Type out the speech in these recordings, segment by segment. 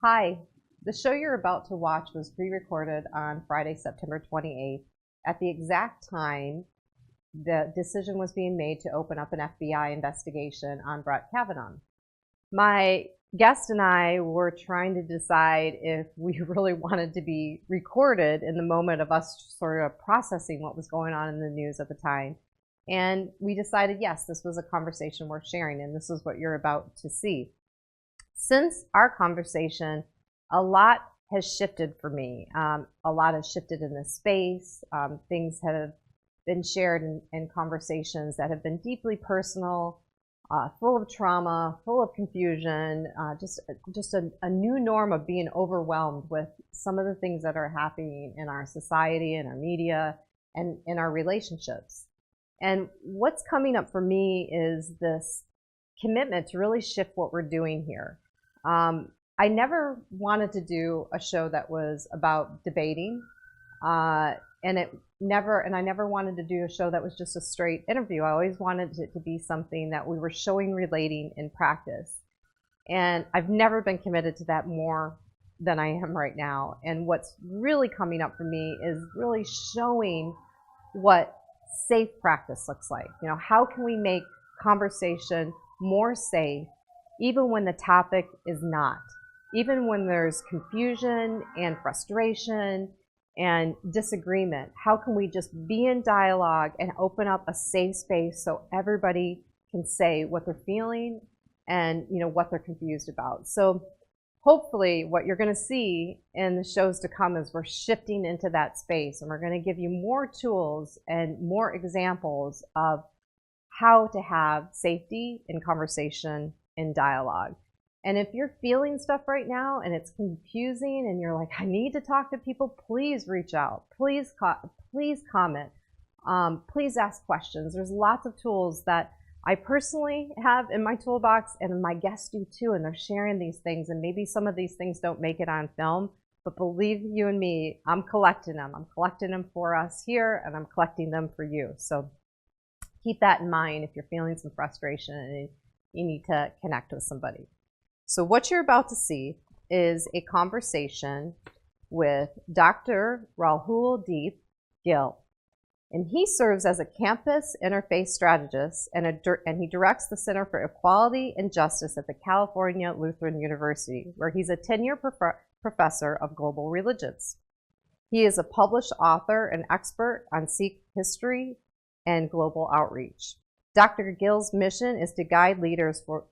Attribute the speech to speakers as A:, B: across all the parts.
A: Hi, the show you're about to watch was pre-recorded on Friday, September 28th. At the exact time, the decision was being made to open up an FBI investigation on Brett Kavanaugh. My guest and I were trying to decide if we really wanted to be recorded in the moment of us sort of processing what was going on in the news at the time. And we decided, yes, this was a conversation worth sharing, and this is what you're about to see. Since our conversation, a lot has shifted for me. A lot has shifted in this space. Things have been shared in conversations that have been deeply personal, full of trauma, full of confusion, just a new norm of being overwhelmed with some of the things that are happening in our society, in our media, and in our relationships. And what's coming up for me is this commitment to really shift what we're doing here. I never wanted to do a show that was about debating, and I never wanted to do a show that was just a straight interview. I always wanted it to be something that we were showing, relating in practice. And I've never been committed to that more than I am right now. And what's really coming up for me is really showing what safe practice looks like. You know, how can we make conversation more safe, even when the topic is not? Even when there's confusion and frustration and disagreement, how can we just be in dialogue and open up a safe space so everybody can say what they're feeling and what they're confused about? So hopefully what you're going to see in the shows to come is we're shifting into that space, and we're going to give you more tools and more examples of how to have safety in conversation and dialogue. And if you're feeling stuff right now and it's confusing and you're like, I need to talk to people, please reach out. Please comment. Please ask questions. There's lots of tools that I personally have in my toolbox, and my guests do too, and they're sharing these things. And maybe some of these things don't make it on film, but believe you and me, I'm collecting them. I'm collecting them for us here, and I'm collecting them for you. So keep that in mind if you're feeling some frustration and you need to connect with somebody. So what you're about to see is a conversation with Dr. Rahuldeep Gill. And he serves as a campus interface strategist, and he directs the Center for Equality and Justice at the California Lutheran University, where he's a tenure professor of global religions. He is a published author and expert on Sikh history and global outreach. Dr. Gill's mission is to guide leaders for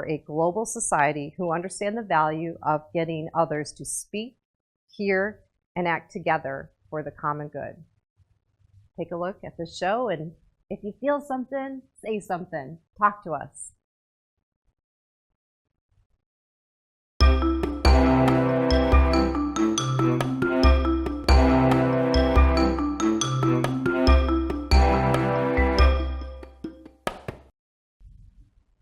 A: a global society who understand the value of getting others to speak, hear, and act together for the common good. Take a look at this show, and if you feel something, say something. Talk to us.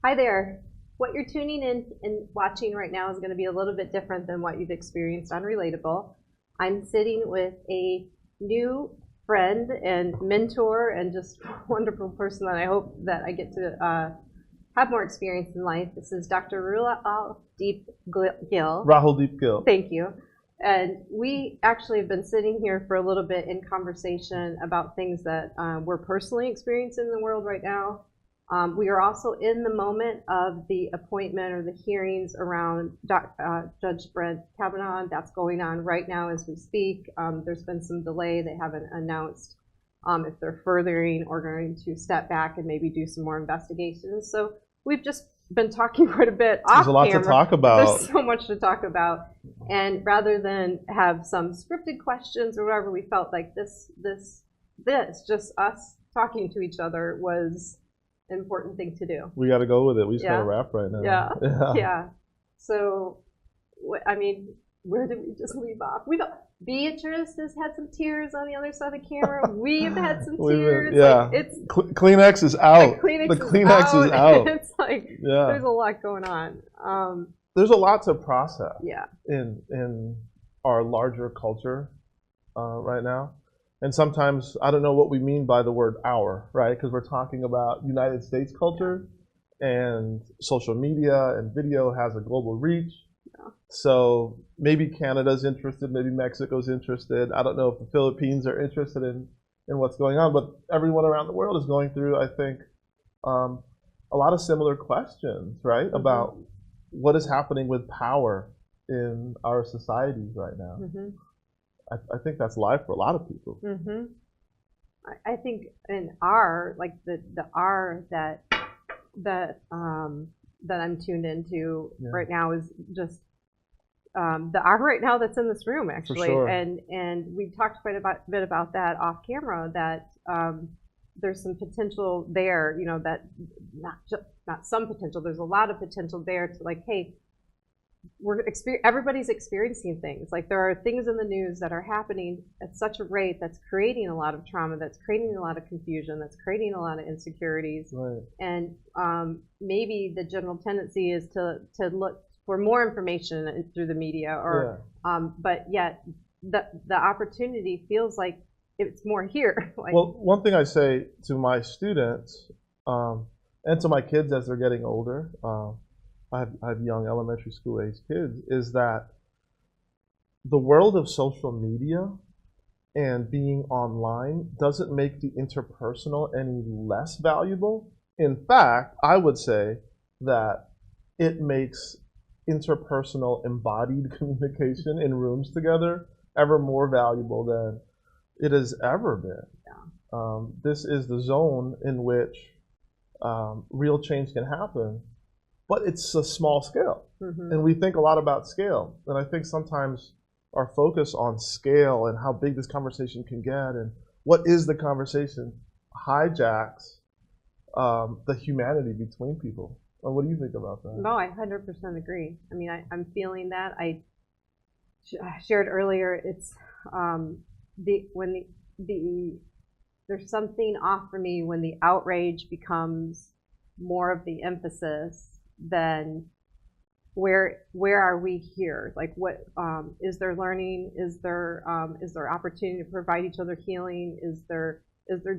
A: Hi there. What you're tuning in and watching right now is going to be a little bit different than what you've experienced on Relatable. I'm sitting with a new friend and mentor and just wonderful person that I hope that I get to have more experience in life. This is Dr. Rahuldeep Gill.
B: Rahuldeep Gill.
A: Thank you. And we actually have been sitting here for a little bit in conversation about things that we're personally experiencing in the world right now. We are also in the moment of the appointment or the hearings around Judge Brett Kavanaugh. That's going on right now as we speak. There's been some delay. They haven't announced if they're furthering or going to step back and maybe do some more investigations. So we've just been talking quite a bit off camera.
B: There's a lot to talk about.
A: There's so much to talk about. And rather than have some scripted questions or whatever, we felt like this just us talking to each other was important thing to do.
B: We got to go with it. We just got to wrap right now.
A: Yeah. So, I mean, where did we just leave off? Beatrice has had some tears on the other side of the camera. We've had some tears.
B: Yeah.
A: Like, it's
B: Kleenex is out.
A: The Kleenex is out. It's like there's a lot going on.
B: There's a lot to process.
A: Yeah.
B: In our larger culture right now. And sometimes I don't know what we mean by the word our, right? Because we're talking about United States culture, and social media and video has a global reach. So maybe Canada's interested, maybe Mexico's interested. I don't know if the Philippines are interested in what's going on, but everyone around the world is going through, I think, a lot of similar questions, right? Mm-hmm. About what is happening with power in our societies right now. Mm-hmm. I think that's live for a lot of people.
A: Mm-hmm. I think in R, like the R that I'm tuned into right now is just the R right now that's in this room, actually.
B: For sure.
A: And we talked quite a bit about that off camera, that there's some potential there, you know, that not some potential, there's a lot of potential there to, like, hey, everybody's experiencing things. Like, there are things in the news that are happening at such a rate that's creating a lot of trauma, that's creating a lot of confusion, that's creating a lot of insecurities. Right. And maybe the general tendency is to look for more information through the media, or but yet the opportunity feels like it's more here. Like,
B: well, one thing I say to my students and to my kids as they're getting older, I have young elementary school age kids, is that the world of social media and being online doesn't make the interpersonal any less valuable. In fact, I would say that it makes interpersonal embodied communication in rooms together ever more valuable than it has ever been. Yeah. This is the zone in which real change can happen, but it's a small scale. Mm-hmm. And we think a lot about scale. And I think sometimes our focus on scale and how big this conversation can get and what is the conversation hijacks the humanity between people. Well, what do you think about that?
A: No, I 100% agree. I mean, I'm feeling that. I shared earlier, it's there's something off for me when the outrage becomes more of the emphasis than where are we here? Like, what is there learning? Is there opportunity to provide each other healing? Is there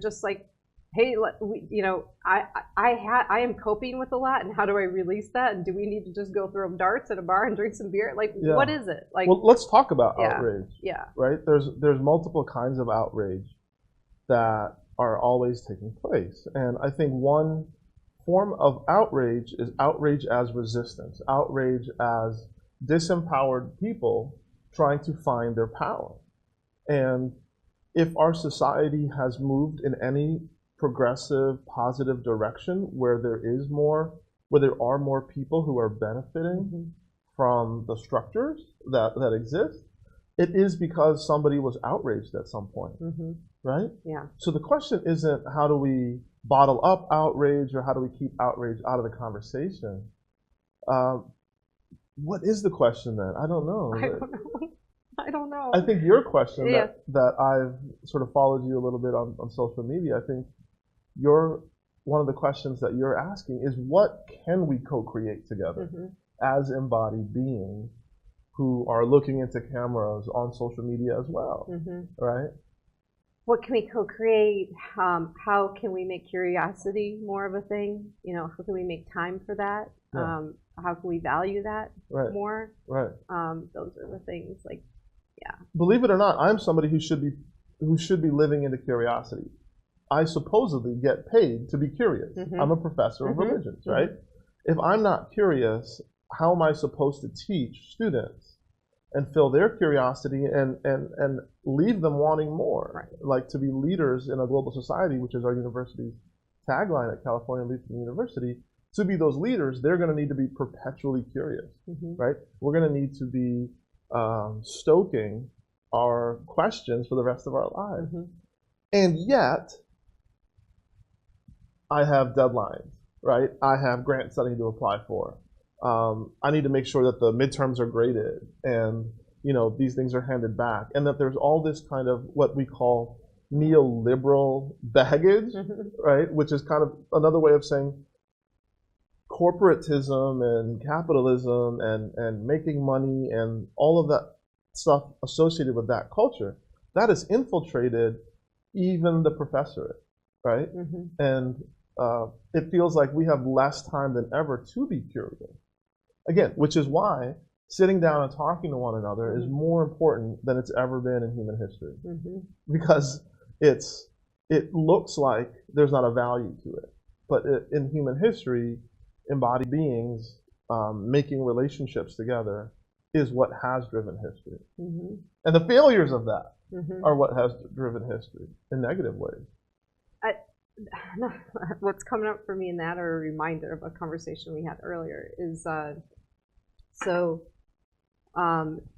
A: just like, hey, I am coping with a lot, and how do I release that? And do we need to just go throw darts at a bar and drink some beer? Like, what is it? Like,
B: well, let's talk about outrage. Yeah. Right? There's multiple kinds of outrage that are always taking place. And I think one form of outrage is outrage as resistance, outrage as disempowered people trying to find their power. And if our society has moved in any progressive, positive direction where there are more people who are benefiting mm-hmm. from the structures that exist, it is because somebody was outraged at some point, mm-hmm. right? Yeah. So the question isn't how do we bottle up outrage or how do we keep outrage out of the conversation? What is the question then? I don't know.
A: I don't know.
B: I think your question that I've sort of followed you a little bit on social media, I think one of the questions that you're asking is what can we co-create together mm-hmm. as embodied beings who are looking into cameras on social media as well, mm-hmm. right?
A: What can we co-create? How can we make curiosity more of a thing? You know, how can we make time for that? Yeah. How can we value that more? Right. Those are the things. Like, yeah.
B: Believe it or not, I'm somebody who should be living into curiosity. I supposedly get paid to be curious. Mm-hmm. I'm a professor of mm-hmm. religions, right? Mm-hmm. If I'm not curious, how am I supposed to teach students and fill their curiosity and leave them wanting more? Right. Like, to be leaders in a global society, which is our university's tagline at California Lutheran University, to be those leaders, they're going to need to be perpetually curious, mm-hmm. right? We're going to need to be stoking our questions for the rest of our lives. Mm-hmm. And yet, I have deadlines, right? I have grants that I need to apply for. I need to make sure that the midterms are graded and, you know, these things are handed back, and that there's all this kind of what we call neoliberal baggage, mm-hmm. right? Which is kind of another way of saying corporatism and capitalism and making money and all of that stuff associated with that culture, that has infiltrated even the professorate, right? Mm-hmm. And it feels like we have less time than ever to be curious. Again, which is why sitting down and talking to one another is more important than it's ever been in human history, because it looks like there's not a value to it, but in human history, embodied beings making relationships together is what has driven history, and the failures of that are what has driven history in negative ways.
A: What's coming up for me in that, or a reminder of a conversation we had earlier, is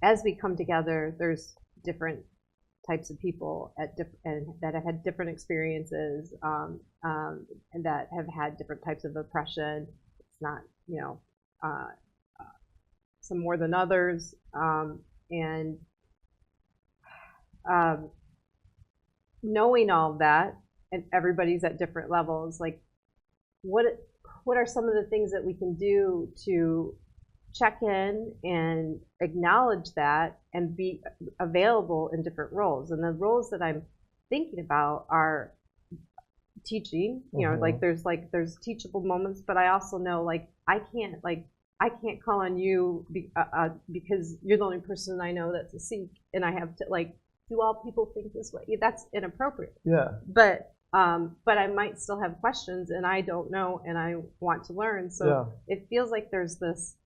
A: as we come together, there's different types of people and that have had different experiences, and that have had different types of oppression. It's not, some more than others, and knowing all that, and everybody's at different levels. Like, what are some of the things that we can do to check in and acknowledge that and be available in different roles? And the roles that I'm thinking about are teaching. There's teachable moments, but I also know I can't call on you because you're the only person I know that's a Sikh, and I have to do all people think this way? That's inappropriate.
B: Yeah.
A: But I might still have questions, and I don't know, and I want to learn. So it feels like there's this,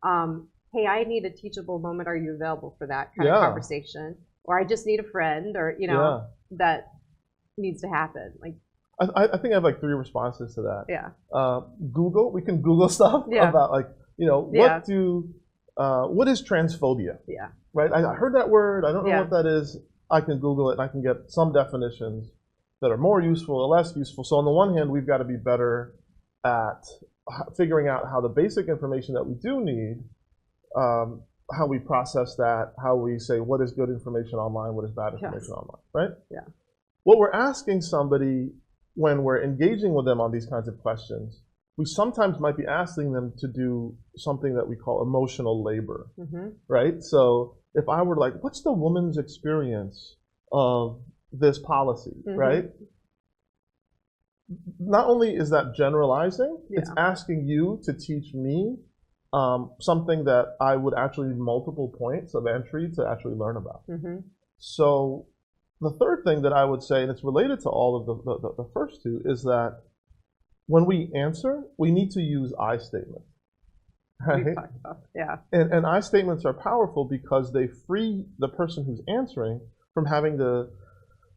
A: hey, I need a teachable moment. Are you available for that kind of conversation? Or I just need a friend, or that needs to happen.
B: I think I have 3 responses to that.
A: Yeah.
B: Google. We can Google stuff about what is transphobia?
A: Yeah.
B: Right. I heard that word. I don't know what that is. I can Google it, and I can get some definitions that are more useful or less useful. So on the one hand, we've got to be better at figuring out how the basic information that we do need, how we process that, how we say what is good information online, what is bad information online, right?
A: Yeah.
B: What we're asking somebody when we're engaging with them on these kinds of questions, we sometimes might be asking them to do something that we call emotional labor, right? So if I were what's the woman's experience of this policy, right? Not only is that generalizing, it's asking you to teach me something that I would actually need multiple points of entry to actually learn about. So the third thing that I would say, and it's related to all of the first two, is that when we answer, we need to use I statements. Right?
A: Yeah.
B: And I statements are powerful because they free the person who's answering from having to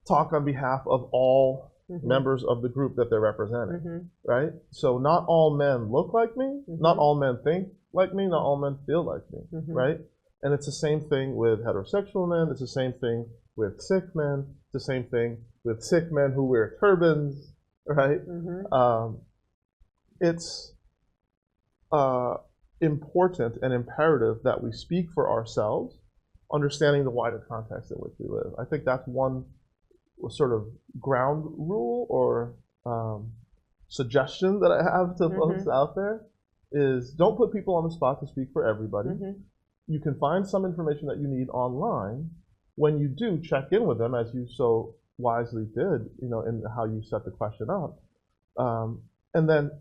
B: talk on behalf of all members of the group that they're representing, right? So not all men look like me, not all men think like me, not all men feel like me, right? And it's the same thing with heterosexual men, it's the same thing with Sikh men, it's the same thing with Sikh men who wear turbans, right? It's important and imperative that we speak for ourselves, understanding the wider context in which we live. I think that's one sort of ground rule or suggestion that I have to folks out there is don't put people on the spot to speak for everybody. You can find some information that you need online. When you do, check in with them, as you so wisely did, in how you set the question up, and then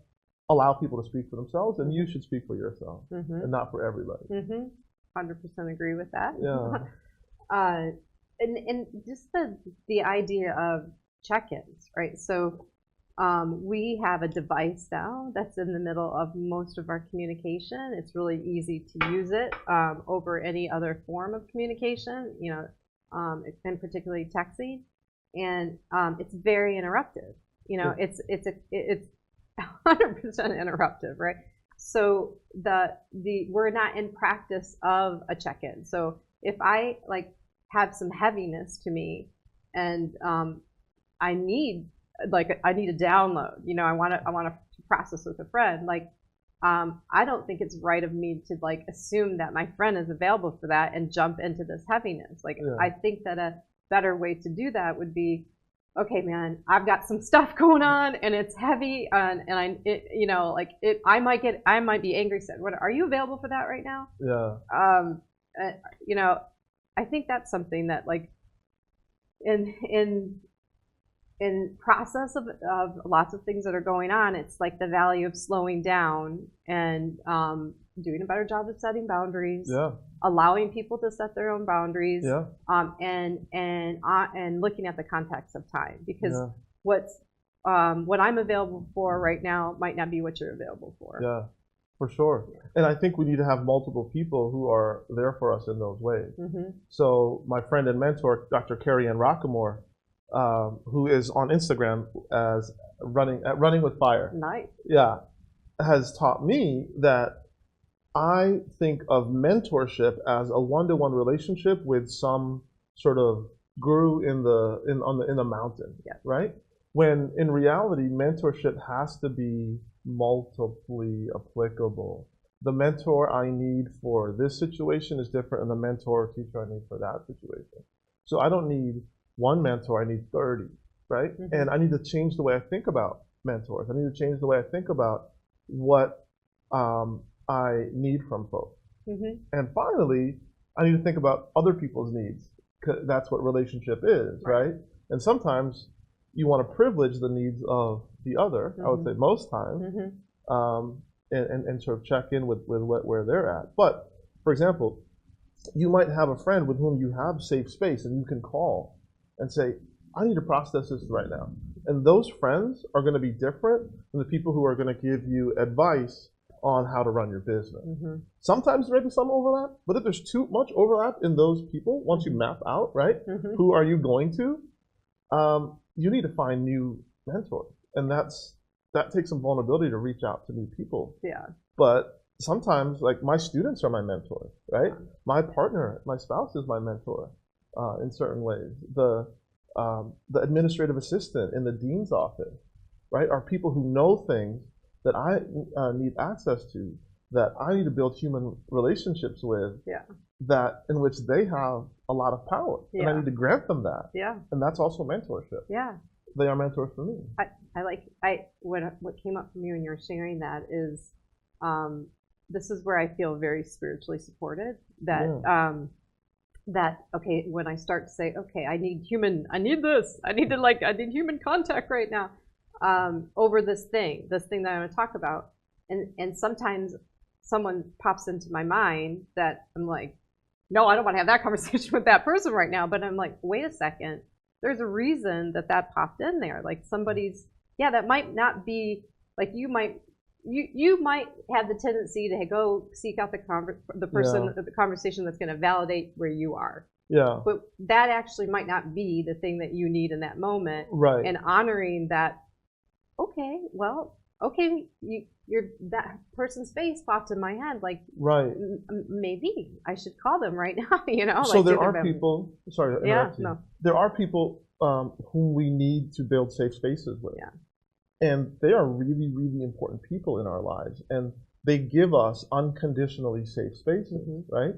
B: allow people to speak for themselves, and you should speak for yourself, and not for everybody.
A: 100% agree with that.
B: Yeah.
A: And just the idea of check-ins, right? So we have a device now that's in the middle of most of our communication. It's really easy to use it over any other form of communication, and particularly texting, and it's very interruptive. It's 100% interruptive, right? So we're not in practice of a check-in. So if I have some heaviness to me, and I need a download, I want to process with a friend, I don't think it's right of me to assume that my friend is available for that and jump into this heaviness. I think that a better way to do that would be, okay, man, I've got some stuff going on and it's heavy, and I might be angry. Said, "What are you available for that right now?"
B: Yeah.
A: I think that's something that in process of lots of things that are going on, it's the value of slowing down and doing a better job of setting boundaries,
B: Yeah.
A: allowing people to set their own boundaries,
B: Yeah.
A: and looking at the context of time, because
B: Yeah.
A: what I'm available for right now might not be what you're available for.
B: Yeah, for sure. And I think we need to have multiple people who are there for us in those ways.
A: Mm-hmm.
B: So my friend and mentor, Dr. Carrie Ann Rockamore, who is on Instagram as running with fire.
A: Nice.
B: Yeah, has taught me that I think of mentorship as a one-to-one relationship with some sort of guru in the mountain,
A: Yeah.
B: right? When in reality, mentorship has to be multiply applicable. The mentor I need for this situation is different than the mentor or teacher I need for that situation. So I don't need one mentor, I need 30, right?
A: Mm-hmm.
B: And I need to change the way I think about mentors. I need to change the way I think about what I need from folks.
A: Mm-hmm.
B: And finally, I need to think about other people's needs, because that's what relationship is, right? And sometimes you want to privilege the needs of the other, I would say most times, and sort of check in with where they're at. But, for example, you might have a friend with whom you have safe space and you can call and say, I need to process this right now. And those friends are going to be different than the people who are going to give you advice on how to run your business. Sometimes there may be some overlap, but if there's too much overlap in those people, once you map out, right, who are you going to, you need to find new mentors. And that takes some vulnerability to reach out to new people.
A: Yeah.
B: But sometimes, like, my students are my mentors, right? My partner, my spouse is my mentor in certain ways. The administrative assistant in the dean's office, right, are people who know things that I need access to, that I need to build human relationships with, that in which they have a lot of power, and I need to grant them that. And that's also mentorship. They are mentors for me.
A: What came up for me when you were sharing that is, this is where I feel very spiritually supported. That okay, when I start to say, okay, I need human contact right now, over this thing that I want to talk about, and sometimes someone pops into my mind that I'm like, no, I don't want to have that conversation with that person right now. But I'm like, wait a second, there's a reason that popped in there. Like that might not be like you might have the tendency to go seek out the conversation that's going to validate where you are.
B: Yeah.
A: But that actually might not be the thing that you need in that moment.
B: Right.
A: And honoring that, that person's face popped in my head. Like,
B: right.
A: Maybe I should call them right now.
B: So there are people. Sorry to interrupt you.
A: No.
B: There are people whom we need to build safe spaces with.
A: Yeah.
B: And they are really, really important people in our lives, and they give us unconditionally safe spaces, right?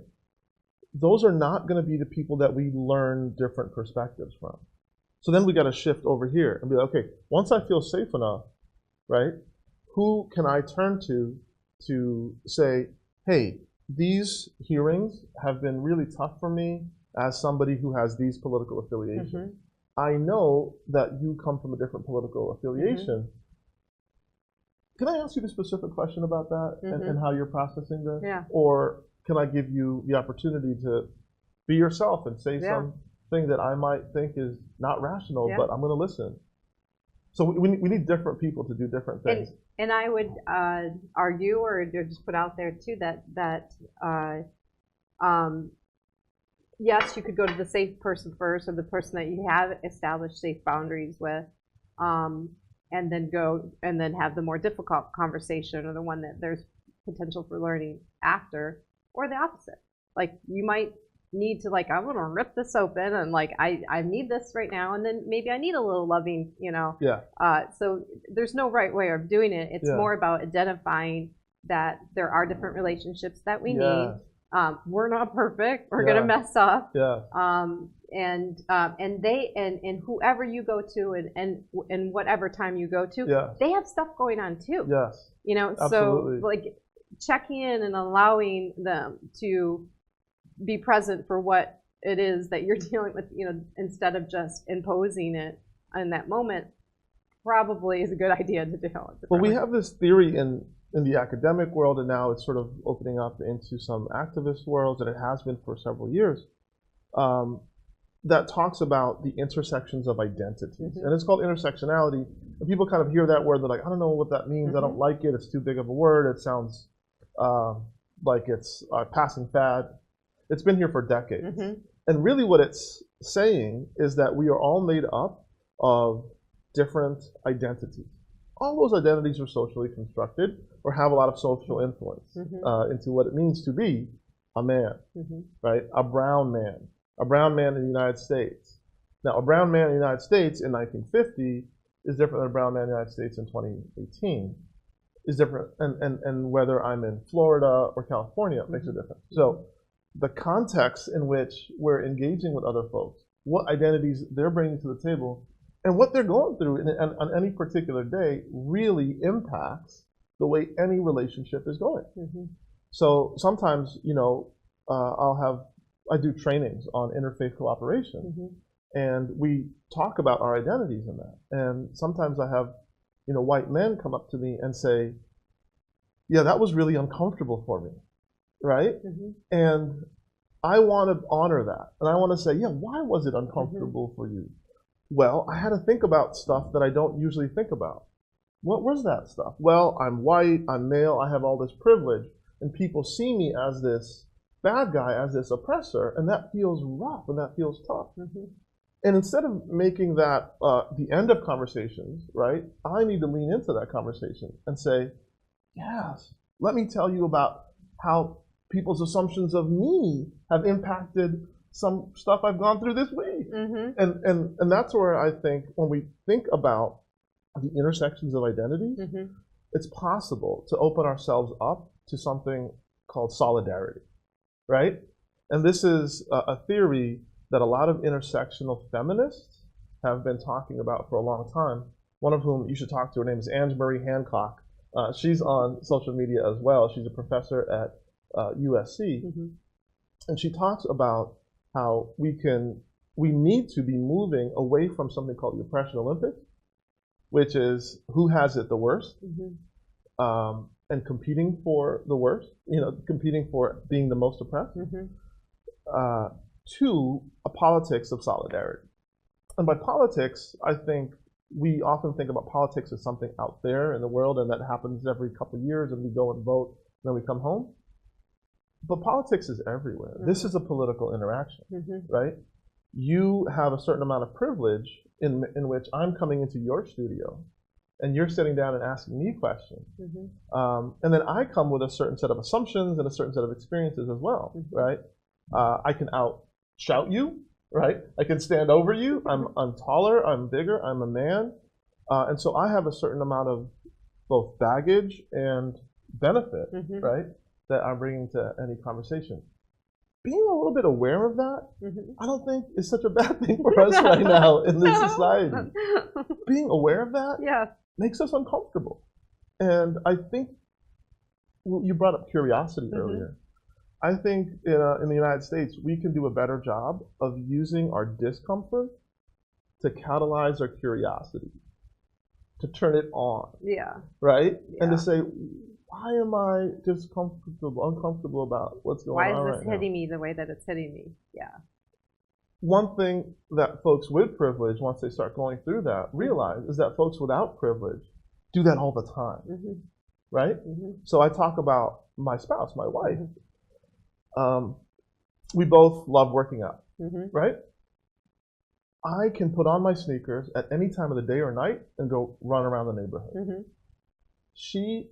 B: Those are not going to be the people that we learn different perspectives from. So then we got to shift over here and be like, okay, once I feel safe enough, right, who can I turn to say, hey, these hearings have been really tough for me as somebody who has these political affiliations. I know that you come from a different political affiliation. Can I ask you the specific question about that and how you're processing this?
A: Yeah.
B: Or can I give you the opportunity to be yourself and say something that I might think is not rational, but I'm going to listen? So we need different people to do different things.
A: And I would argue, or just put out there too, that yes, you could go to the safe person first, or the person that you have established safe boundaries with, and then have the more difficult conversation, or the one that there's potential for learning after, or the opposite. Like, you might need to, like, I want to rip this open, and like I need this right now, and then maybe I need a little loving, so there's no right way of doing it. It's more about identifying that there are different relationships that we need. We're not perfect. We're gonna mess up. And whoever you go to, and whatever time you go to, they have stuff going on too.
B: Absolutely.
A: So like checking in and allowing them to be present for what it is that you're dealing with, instead of just imposing it in that moment, probably is a good idea to do.
B: Well, we have this theory in in the academic world, and now it's sort of opening up into some activist worlds, and it has been for several years, that talks about the intersections of identities. And it's called intersectionality. And people kind of hear that word, they're like, I don't know what that means, I don't like it, it's too big of a word, it sounds like it's a passing fad. It's been here for decades. And really what it's saying is that we are all made up of different identities. All those identities are socially constructed or have a lot of social influence into what it means to be a man, right? A brown man in the United States. Now, a brown man in the United States in 1950 is different than a brown man in the United States in 2018. Is different, and whether I'm in Florida or California makes a difference. So the context in which we're engaging with other folks, what identities they're bringing to the table, and what they're going through on any particular day really impacts the way any relationship is going. So sometimes, you know, I do trainings on interfaith cooperation, and we talk about our identities in that. And sometimes I have, you know, white men come up to me and say, yeah, that was really uncomfortable for me, right? And I want to honor that. And I want to say, yeah, why was it uncomfortable for you? Well, I had to think about stuff that I don't usually think about. What was that stuff? Well, I'm white, I'm male, I have all this privilege, and people see me as this bad guy, as this oppressor, and that feels rough and that feels tough. And instead of making that the end of conversations, right, I need to lean into that conversation and say, yes, let me tell you about how people's assumptions of me have impacted some stuff I've gone through this week. And that's where I think when we think about the intersections of identity, it's possible to open ourselves up to something called solidarity, right? And this is a theory that a lot of intersectional feminists have been talking about for a long time, one of whom you should talk to. Her name is Ange Marie Hancock. She's on social media as well. She's a professor at USC. And she talks about how we need to be moving away from something called the oppression Olympics, which is who has it the worst, and competing for the worst, you know, competing for being the most oppressed, to a politics of solidarity. And by politics, I think we often think about politics as something out there in the world, and that happens every couple of years, and we go and vote, and then we come home. But politics is everywhere. This is a political interaction, right? You have a certain amount of privilege in which I'm coming into your studio, and you're sitting down and asking me questions. And then I come with a certain set of assumptions and a certain set of experiences as well, right? I can out-shout you, right? I can stand over you. I'm taller, I'm bigger, I'm a man. And so I have a certain amount of both baggage and benefit, right, that I'm bringing to any conversation. Being a little bit aware of that, I don't think is such a bad thing for us right now in this society. Being aware of that makes us uncomfortable. And I think you brought up curiosity earlier. I think in the United States, we can do a better job of using our discomfort to catalyze our curiosity, to turn it on. Right? And to say, why am I uncomfortable about what's going on right now?
A: Why is this hitting me the way that it's hitting me?
B: One thing that folks with privilege, once they start going through that, realize is that folks without privilege do that all the time, right? So I talk about my spouse, my wife. We both love working out, right? I can put on my sneakers at any time of the day or night and go run around the neighborhood. She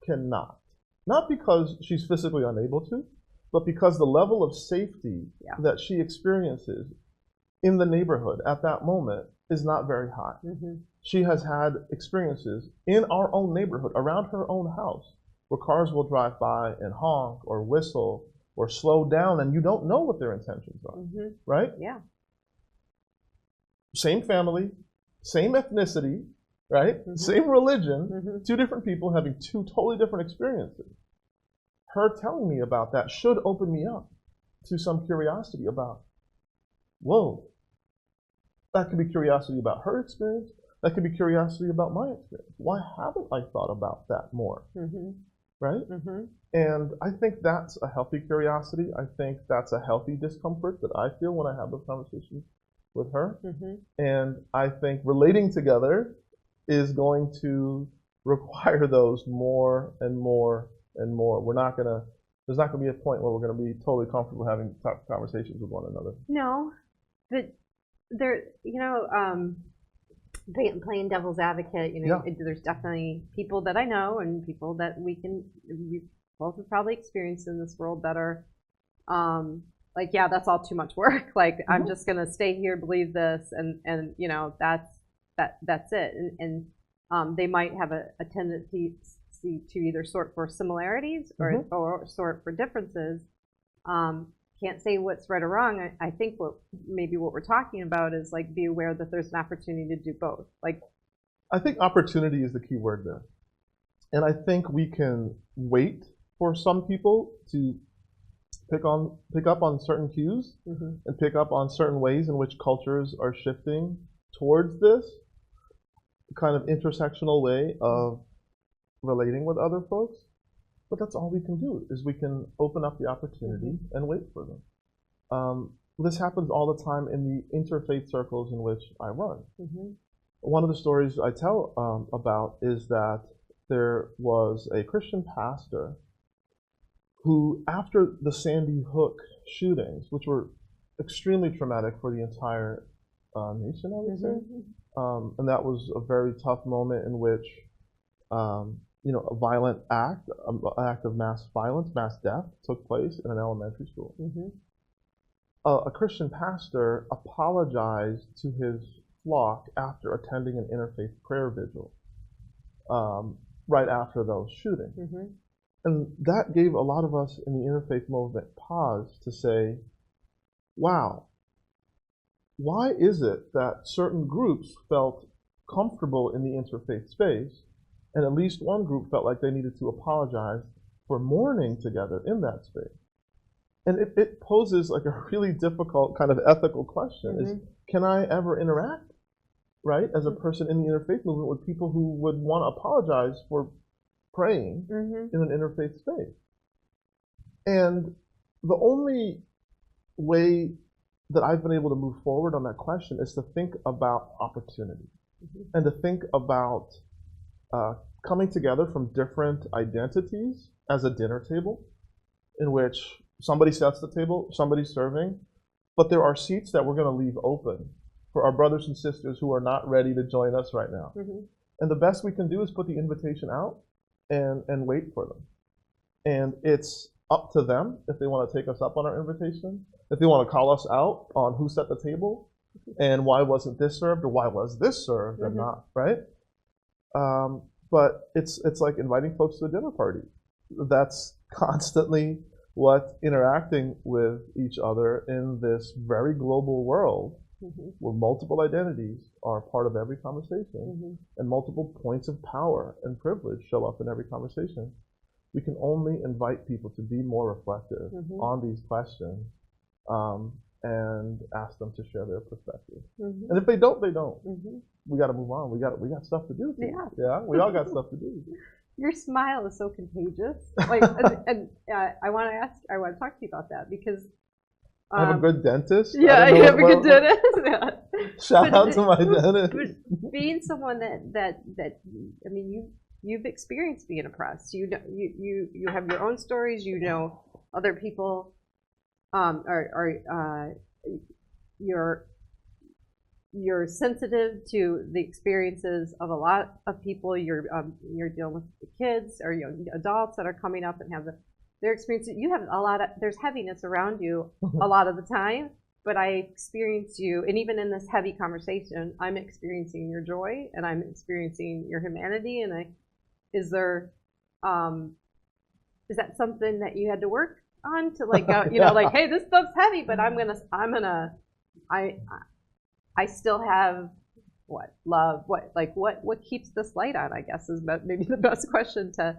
B: cannot. Not because she's physically unable to, but because the level of safety that she experiences in the neighborhood at that moment is not very high. She has had experiences in our own neighborhood, around her own house, where cars will drive by and honk or whistle or slow down, and you don't know what their intentions are, right? Same family, same ethnicity, right? Same religion, two different people having two totally different experiences. Her telling me about that should open me up to some curiosity about, whoa, that could be curiosity about her experience, That could be curiosity about my experience. Why haven't I thought about that more? Right? And I think that's a healthy curiosity. I think that's a healthy discomfort that I feel when I have those conversations with her. And I think relating together is going to require those more and more and more. There's not gonna be a point where we're gonna be totally comfortable having tough conversations with one another.
A: No, but there, playing devil's advocate, there's definitely people that I know and people that we both have probably experienced in this world that are like, yeah, that's all too much work. Like, I'm just gonna stay here, believe this, and that's it. And they might have a tendency to either sort for similarities or sort for differences. Can't say what's right or wrong. I think what we're talking about is like, be aware that there's an opportunity to do both. Like,
B: I think opportunity is the key word there. And I think we can wait for some people to pick up on certain cues and pick up on certain ways in which cultures are shifting towards this kind of intersectional way of relating with other folks. But that's all we can do, is we can open up the opportunity and wait for them. This happens all the time in the interfaith circles in which I run. One of the stories I tell about is that there was a Christian pastor who, after the Sandy Hook shootings, which were extremely traumatic for the entire nation, I would say, and that was a very tough moment in which a violent act, an act of mass violence, mass death took place in an elementary school. A Christian pastor apologized to his flock after attending an interfaith prayer vigil right after those shootings. And that gave a lot of us in the interfaith movement pause to say, wow, why is it that certain groups felt comfortable in the interfaith space, and at least one group felt like they needed to apologize for mourning together in that space? And it poses like a really difficult kind of ethical question, is can I ever interact, right, as a person in the interfaith movement with people who would want to apologize for praying in an interfaith space? And the only way that I've been able to move forward on that question is to think about opportunity and to think about coming together from different identities as a dinner table in which somebody sets the table, somebody's serving, but there are seats that we're going to leave open for our brothers and sisters who are not ready to join us right now. And the best we can do is put the invitation out and wait for them. And it's up to them if they want to take us up on our invitation, if they want to call us out on who set the table and why wasn't this served or why was this served and not, right? But it's like inviting folks to a dinner party. That's constantly what interacting with each other in this very global world where multiple identities are part of every conversation and multiple points of power and privilege show up in every conversation. We can only invite people to be more reflective on these questions and ask them to share their perspective. And if they don't, they don't. We got to move on. We got stuff to do. Yeah, we all got stuff to do.
A: Your smile is so contagious. Like, and I want to talk to you about that because
B: I have a good dentist.
A: Yeah, you have a good dentist.
B: Shout out to my dentist.
A: But being someone that I mean, you've experienced being oppressed. You have your own stories. Other people you're sensitive to the experiences of a lot of people. You're dealing with the kids or young adults that are coming up and have their experiences. You have there's heaviness around you a lot of the time, but I experience you, and even in this heavy conversation, I'm experiencing your joy and I'm experiencing your humanity. And is that something that you had to work on to like go, like, hey, this stuff's heavy, but I still have love, what keeps this light on, I guess, is maybe the best question to.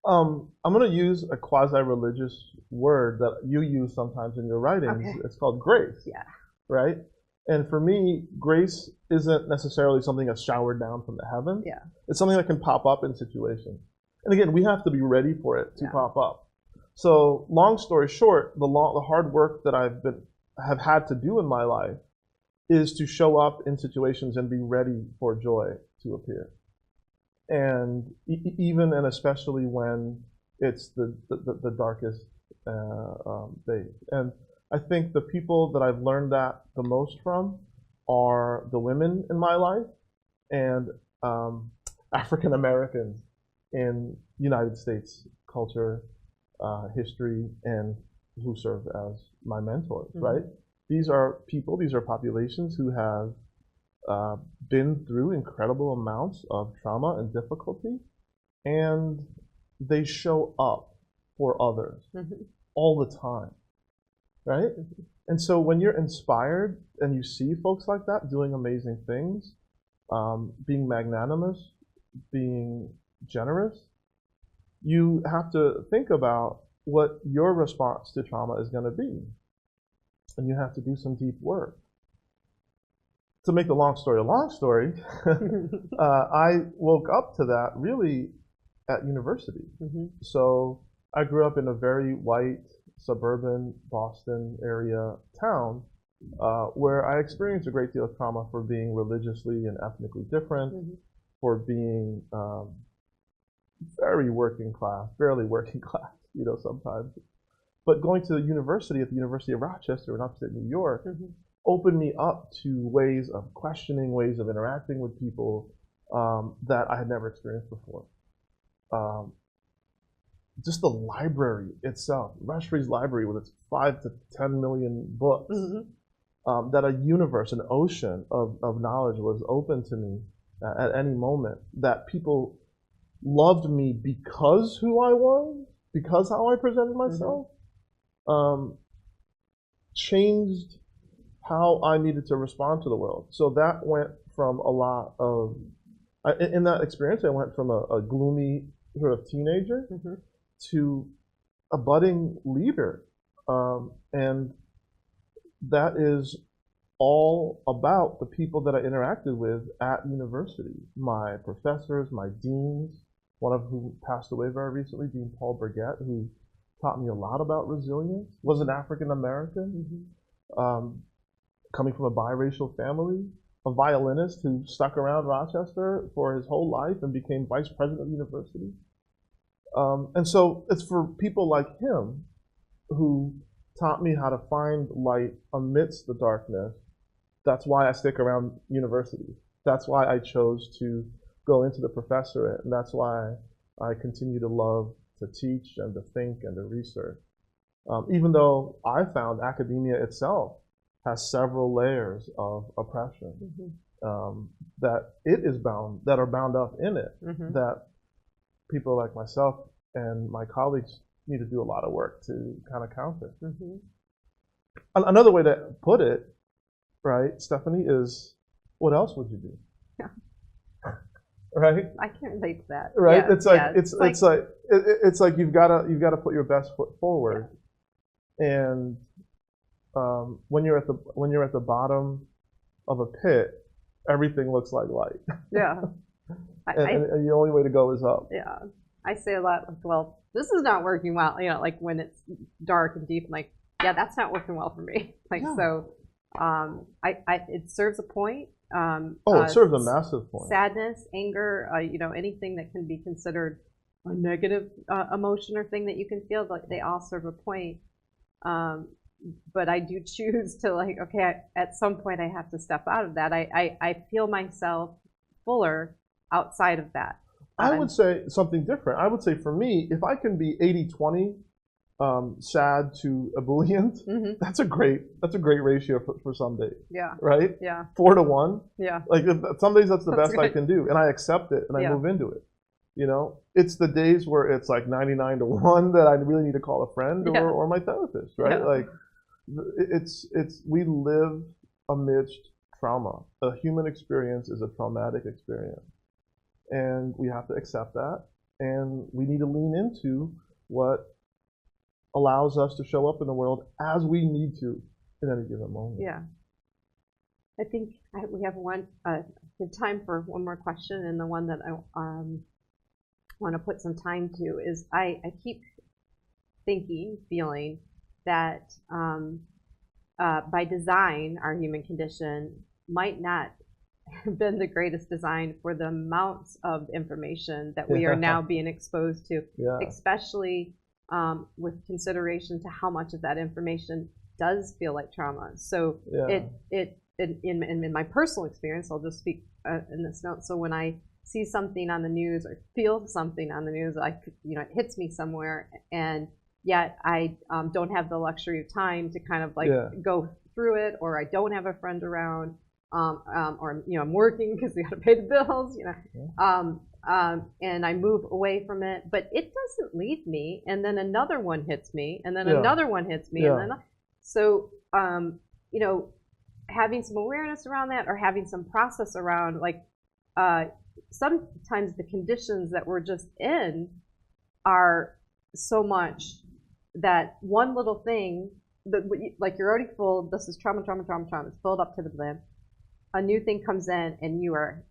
B: I'm going to use a quasi-religious word that you use sometimes in your writings. Okay. It's called grace.
A: Yeah.
B: Right? And for me, grace isn't necessarily something that's showered down from the heavens.
A: Yeah.
B: It's something that can pop up in situations. And again, we have to be ready for it to
A: Yeah.
B: pop up. So long story short, the hard work that have had to do in my life is to show up in situations and be ready for joy to appear. And even and especially when it's the darkest days. And I think the people that I've learned that the most from are the women in my life and African Americans in United States culture, history, and who serve as my mentors, right? These are people, these are populations who have been through incredible amounts of trauma and difficulty, and they show up for others all the time, right? And so when you're inspired and you see folks like that doing amazing things, being magnanimous, being generous, you have to think about what your response to trauma is going to be. And you have to do some deep work. To make the long story a long story, I woke up to that really at university. So I grew up in a very white, suburban Boston area town where I experienced a great deal of trauma for being religiously and ethnically different, for being very working class, barely working class, you know, sometimes. But going to the university at the University of Rochester in upstate New York opened me up to ways of questioning, ways of interacting with people that I had never experienced before. Just the library itself, Rushbury's library with its 5 to 10 million books, that a universe, an ocean of knowledge was open to me at any moment, that people loved me because who I was, because how I presented myself, changed how I needed to respond to the world. So that went from a lot of, in that experience, I went from a gloomy sort of teenager to a budding leader. And that is all about the people that I interacted with at university. My professors, my deans, one of whom passed away very recently, Dean Paul Burgett, who taught me a lot about resilience, was an African American, coming from a biracial family, a violinist who stuck around Rochester for his whole life and became vice president of the university. And so it's for people like him who taught me how to find light amidst the darkness. That's why I stick around university. That's why I chose to go into the professorate, and that's why I continue to love to teach and to think and to research. Even though I found academia itself has several layers of oppression that are bound up in it, that people like myself and my colleagues need to do a lot of work to kind of counter. Another way to put it, right, Stephanie, is what else would you do?
A: Yeah.
B: Right?
A: I can relate to that.
B: Right?
A: Yeah,
B: it's like
A: yeah,
B: it's like you've got to put your best foot forward, and when you're at the bottom of a pit, everything looks like light.
A: Yeah.
B: And the only way to go is up.
A: Yeah. I say a lot, like, well, this is not working well. You know, like when it's dark and deep, I'm like, yeah, that's not working well for me. Like, so, it serves a point.
B: It serves a massive point.
A: Sadness, anger, you know, anything that can be considered a negative emotion or thing that you can feel, like they all serve a point. But I do choose to, like, okay, at some point I have to step out of that. I feel myself fuller outside of that.
B: I would say something different. I would say for me, if I can be 80-20, sad to ebullient, that's a great ratio for some days. Yeah. Right?
A: Yeah.
B: 4-to-1.
A: Yeah.
B: Like some days that's the best I can do, and I accept it and I move into it. You know, it's the days where it's like 99-to-1 that I really need to call a friend or my therapist, right? Yeah. Like we live amidst trauma. A human experience is a traumatic experience. And we have to accept that, and we need to lean into what allows us to show up in the world as we need to in any given moment.
A: Yeah. I think we have time for one more question, and the one that I want to put some time to is I keep feeling that by design, our human condition might not have been the greatest design for the amounts of information that we are now being exposed to, especially with consideration to how much of that information does feel like trauma. So in my personal experience, I'll just speak in this note. So when I see something on the news or feel something on the news, it hits me somewhere, and yet I don't have the luxury of time to kind of go through it, or I don't have a friend around, or I'm working because we got to pay the bills, and I move away from it, but it doesn't leave me, and then another one hits me, and then another one hits me, and then so having some awareness around that, or having some process around sometimes the conditions that we're just in are so much that one little thing that you're already full. This is trauma. It's filled up to the brim. A new thing comes in, and you are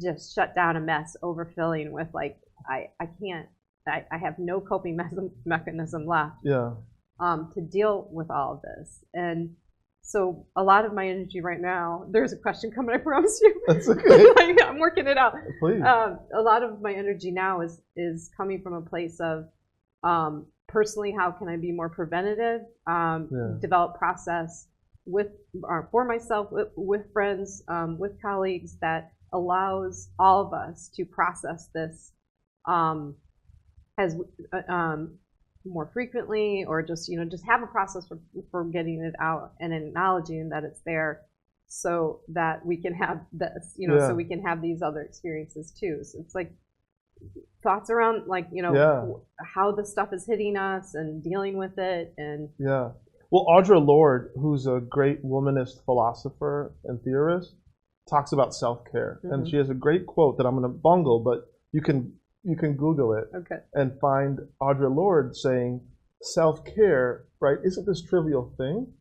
A: just shut down, a mess, overfilling with I can't. I have no coping mechanism left. To deal with all of this. And so a lot of my energy right now, there's a question coming, I promise you.
B: That's okay.
A: I'm working it out.
B: Please.
A: A lot of my energy now is coming from a place of personally, how can I be more preventative, develop process for myself, with friends, with colleagues, that allows all of us to process this as more frequently, or just have a process for getting it out and acknowledging that it's there, so that we can have this, so we can have these other experiences too. So it's thoughts around how the stuff is hitting us and dealing with it. And
B: well, Audre Lorde, who's a great womanist philosopher and theorist, talks about self-care, and she has a great quote that I'm going to bungle, but you can Google it and find Audre Lorde saying, self-care, right, isn't this trivial thing.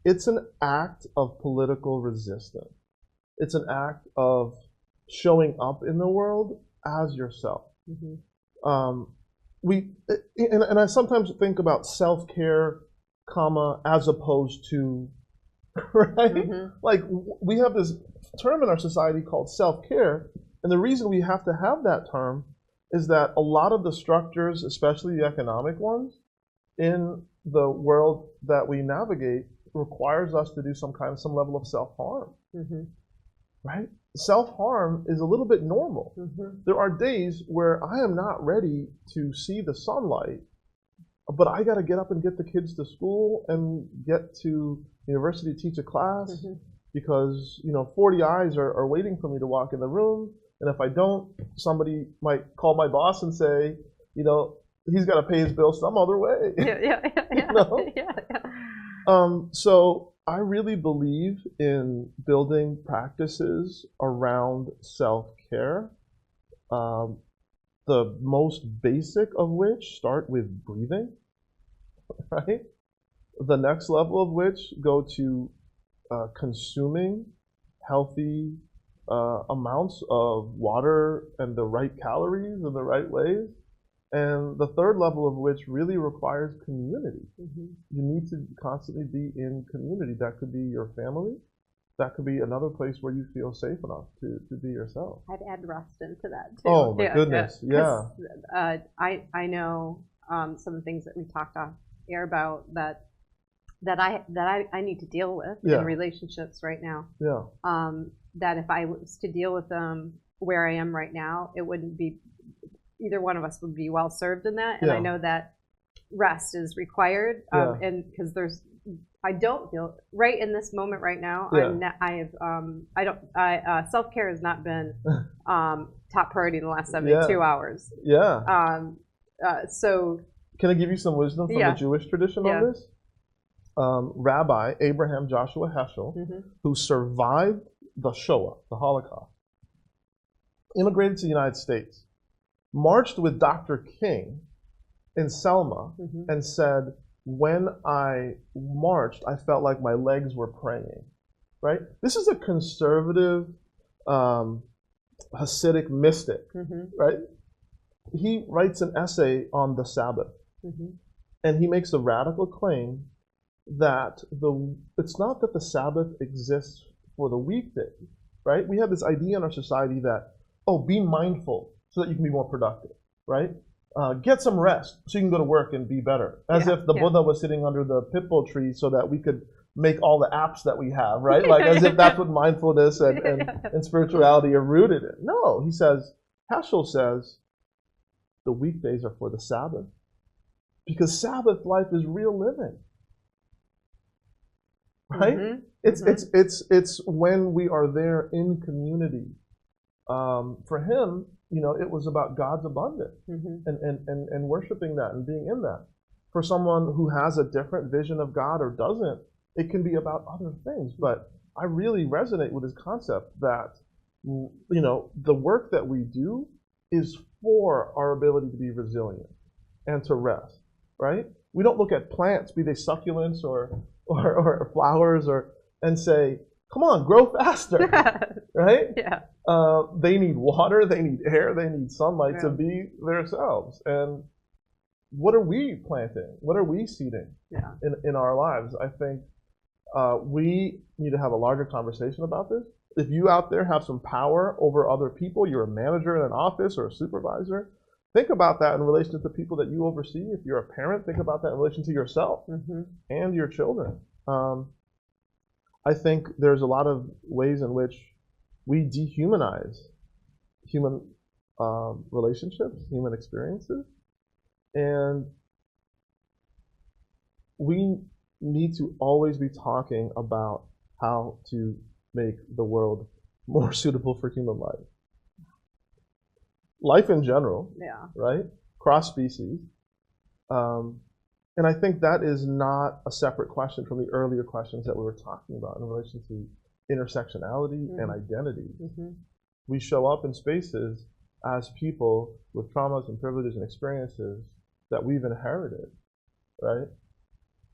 B: It's an act of political resistance. It's an act of showing up in the world as yourself. And I sometimes think about self-care, as opposed to, right? We have this term in our society called self-care, and the reason we have to have that term is that a lot of the structures, especially the economic ones, in the world that we navigate, requires us to do some level of self-harm, right? Self-harm is a little bit normal. There are days where I am not ready to see the sunlight, but I got to get up and get the kids to school and get to university to teach a class, because 40 eyes are waiting for me to walk in the room. And if I don't, somebody might call my boss and say, he's got to pay his bill some other way. So I really believe in building practices around self-care, the most basic of which start with breathing, right? The next level of which go to consuming healthy amounts of water and the right calories in the right ways. And the third level of which really requires community. You need to constantly be in community. That could be your family. That could be another place where you feel safe enough to be yourself.
A: I'd add rest into that too.
B: Oh my goodness,
A: I know some of the things that we talked off air about that I need to deal with in relationships right now. That if I was to deal with them where I am right now, it wouldn't be, either one of us would be well served in that. And I know that rest is required, and because I don't feel right in this moment right now. Self-care has not been top priority in the last 72 hours. So
B: can I give you some wisdom from the Jewish tradition on this? Rabbi Abraham Joshua Heschel, who survived the Shoah, the Holocaust, immigrated to the United States, marched with Dr. King in Selma, and said, when I marched, I felt like my legs were praying. right? This is a conservative Hasidic mystic, right? He writes an essay on the Sabbath, and he makes the radical claim that it's not that the Sabbath exists for the weekday, right? We have this idea in our society that, oh, be mindful so that you can be more productive, right? Get some rest so you can go to work and be better. As if the Buddha was sitting under the pitbull tree so that we could make all the apps that we have, right? Like as if that's what mindfulness and spirituality are rooted in. No, he says, Heschel says, the weekdays are for the Sabbath. Because Sabbath life is real living. Right? It's when we are there in community. For him, it was about God's abundance and worshiping that and being in that. For someone who has a different vision of God or doesn't, it can be about other things. But I really resonate with his concept that, the work that we do is for our ability to be resilient and to rest, right? We don't look at plants, be they succulents or flowers, and say, come on, grow faster, right?
A: Yeah.
B: They need water, they need air, they need sunlight to be themselves. And what are we planting? What are we seeding in our lives? I think we need to have a larger conversation about this. If you out there have some power over other people, you're a manager in an office or a supervisor, think about that in relation to the people that you oversee. If you're a parent, think about that in relation to yourself and your children. I think there's a lot of ways in which we dehumanize human relationships, human experiences, and we need to always be talking about how to make the world more suitable for human life. Life in general, right? Cross species. And I think that is not a separate question from the earlier questions that we were talking about in relation to intersectionality and identity. We show up in spaces as people with traumas and privileges and experiences that we've inherited, right?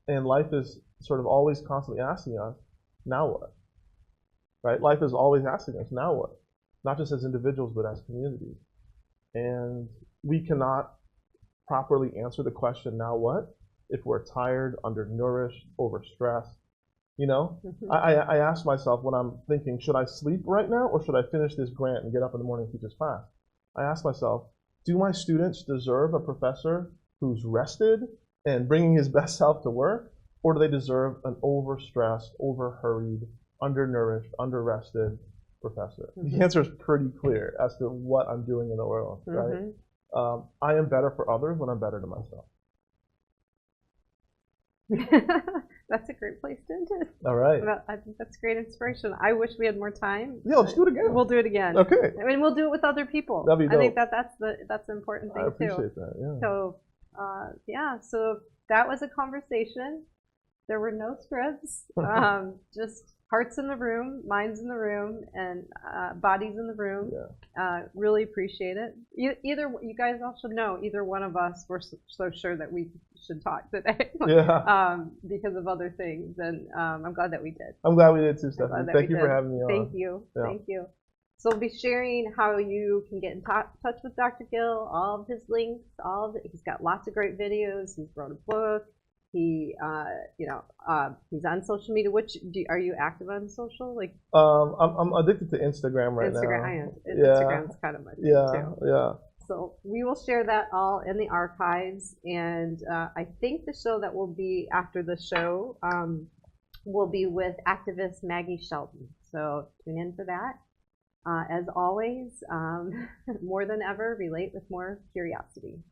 B: And life is sort of always constantly asking us, now what? Right? Life is always asking us, now what? Not just as individuals, but as communities. And we cannot properly answer the question, now what, if we're tired, undernourished, overstressed. I ask myself when I'm thinking, should I sleep right now or should I finish this grant and get up in the morning and teach this class? I ask myself, do my students deserve a professor who's rested and bringing his best self to work, or do they deserve an overstressed, overhurried, undernourished, underrested professor? The answer is pretty clear as to what I'm doing in the world, right? I am better for others when I'm better to myself.
A: That's a great place to end it.
B: All right.
A: Well, I think that's great inspiration. I wish we had more time.
B: Yeah, let's do it again.
A: We'll do it again.
B: Okay.
A: I mean, we'll do it with other people.
B: That'd be dope.
A: I think that's the important thing too.
B: I appreciate that. Yeah.
A: So, so that was a conversation. There were no scripts. Just hearts in the room, minds in the room, and bodies in the room. Really appreciate it. Either you guys all should know, either one of us were so sure that we should talk today because of other things, and I'm glad that we did.
B: I'm glad we did too, Stephanie. Thank you for having me on.
A: Thank you. Thank you. So we'll be sharing how you can get in touch with Dr. Gill, all of his links, he's got lots of great videos. He's wrote a book. He, he's on social media. Are you active on social? Like,
B: I'm addicted to Instagram right now.
A: Instagram's kind of my thing too.
B: Yeah.
A: So we will share that all in the archives, and I think the show that will be after the show will be with activist Maggie Shelton. So tune in for that. As always, more than ever, relate with more curiosity.